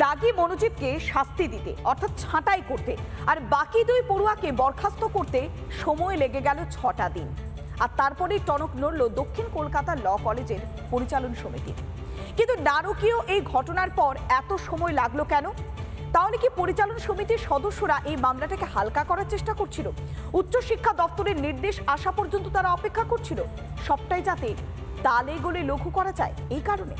দাগি মনোজিৎকে শাস্তি দিতে অর্থাৎ ছাঁটাই করতে আর বাকি দুই পড়ুয়াকে বরখাস্ত করতে সময় লেগে গেল 6টা দিন। আর তারপরেই টনক নড়ল দক্ষিণ কলকাতা ল কলেজের পরিচালন সমিতি। কিন্তু নারকীয় এই ঘটনার পর এত সময় লাগলো কেন? তাহলে কি পরিচালন সমিতির সদস্যরা এই মামলাটাকে হালকা করার চেষ্টা করছিল? উচ্চশিক্ষা দপ্তরের নির্দেশ আসা পর্যন্ত তারা অপেক্ষা করছিল সবটাই যাতে তালে গোলে লঘু করা যায় এই কারণে।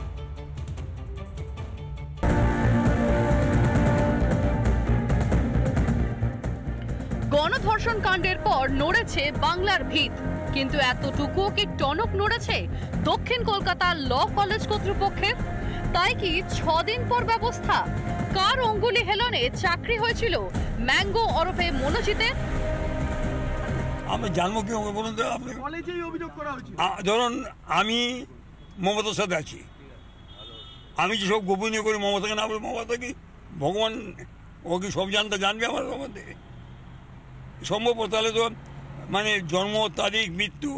গণধর্ষণ কাণ্ডের পর নড়েছে বাংলার ভিত, কিন্তু এতটুকুও কি টনক নড়েছে দক্ষিণ কলকাতা ল কলেজ কর্তৃপক্ষের? তাই কি 6 দিন পর ব্যবস্থা? কার অঙ্গুলি হেলনে চাকরি হয়েছিল ম্যাঙ্গো ওরফে মনোজিতের? আমি জানবো কি বলুন তো? আপনি কলেজেই অভিযোগ করা হয়েছিল। ধরুন আমি মমতার সাথে আছি, আমি যে সব গোপনীয় করি মমতাকে না বলে, মমতা কি ভগবান? ও কি সব জানবে আমার সম্বন্ধে? সম্ভব? তাহলে তো মানে জন্ম তারিখ মৃত্যু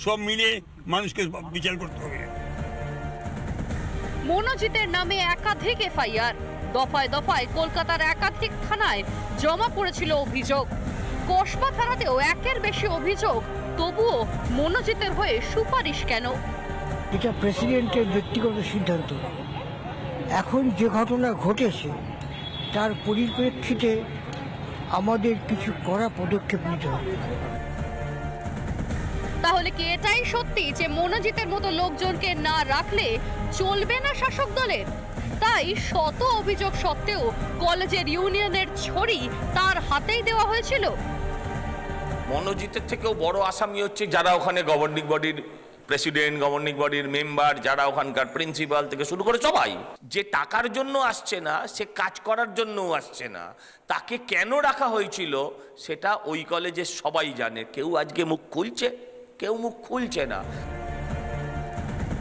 সব মিলে মানুষকে বিচার করতে হবে। মনোজিতের নামে একাধিক এফআইআর, দফায় দফায় কলকাতার একাধিক থানায় জমা পড়েছিল অভিযোগ। কসবা থানাতেও একের বেশি অভিযোগ, তবুও মনোজিতের হয়ে সুপারিশ কেন? এটা প্রেসিডেন্টের ব্যক্তিগত সিদ্ধান্ত। এখন যে ঘটনা ঘটেছে তার পরিপ্রেক্ষিতে আমাদের কিছু কড়া পদক্ষেপ নিতে হবে। তাহলে কি এটাই সত্যি যে মনোজিতের মতো লোকজনকে না রাখলে চলবে না শাসক দলের? তাই শত অভিযোগ সত্ত্বেও কলেজের ইউনিয়নের ছড়ি তার হাতেই দেওয়া হয়েছিল। মনোজিতের থেকেও বড় আসামি হচ্ছে যারা ওখানে গভর্নিং বডির প্রেসিডেন্ট, গভর্নিং বডির মেম্বার, যারা ওখানকার প্রিন্সিপাল থেকে শুরু করে সবাই। যে টাকার জন্য আসছে না, সে কাজ করার জন্যও আসছে না। তাকে কেন রাখা হয়েছিল সেটা ওই কলেজের সবাই জানে। কেউ আজকে মুখ খুলছে, কেউ মুখ খুলছে না।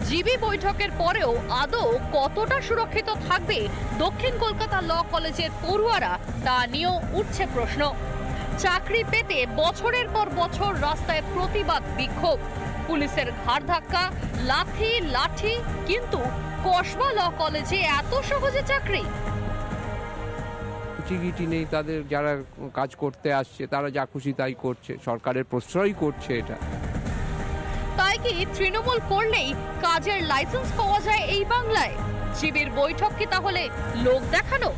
জিবি বৈঠকের পরেও আদৌ কতটা সুরক্ষিত থাকবে দক্ষিণ কলকাতা ল কলেজের পড়ুয়ারা তা নিয়েও উঠছে প্রশ্ন। চাকরি পেতে বছরের পর বছর রাস্তায় প্রতিবাদ বিক্ষোভ, পুলিশের ঘাড় ধাক্কা, লাঠি, কিন্তু কসবা ল কলেজে এত সহজে চাকরি? কুচিগিটি নেই তাদের, যারা কাজ করতে আসছে তারা যা খুশি তাই করছে, সরকারের প্রশ্রয় করছে এটা। তাই কি তৃণমূল করলেই কাজের লাইসেন্স পাওয়া যায় এই বাংলায়? জিবির বৈঠক কি তাহলে লোক দেখানো?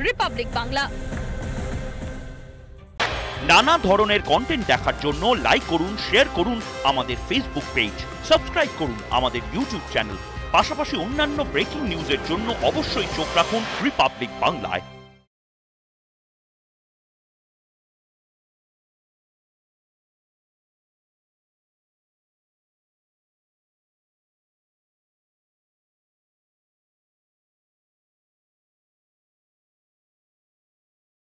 রিপাবলিক বাংলা। নানা ধরনের কন্টেন্ট দেখার জন্য লাইক করুন, শেয়ার করুন আমাদের ফেসবুক পেজ, সাবস্ক্রাইব করুন আমাদের ইউটিউব চ্যানেল। পাশাপাশি অন্যান্য ব্রেকিং নিউজের জন্য অবশ্যই চোখ রাখুন রিপাবলিক বাংলায়।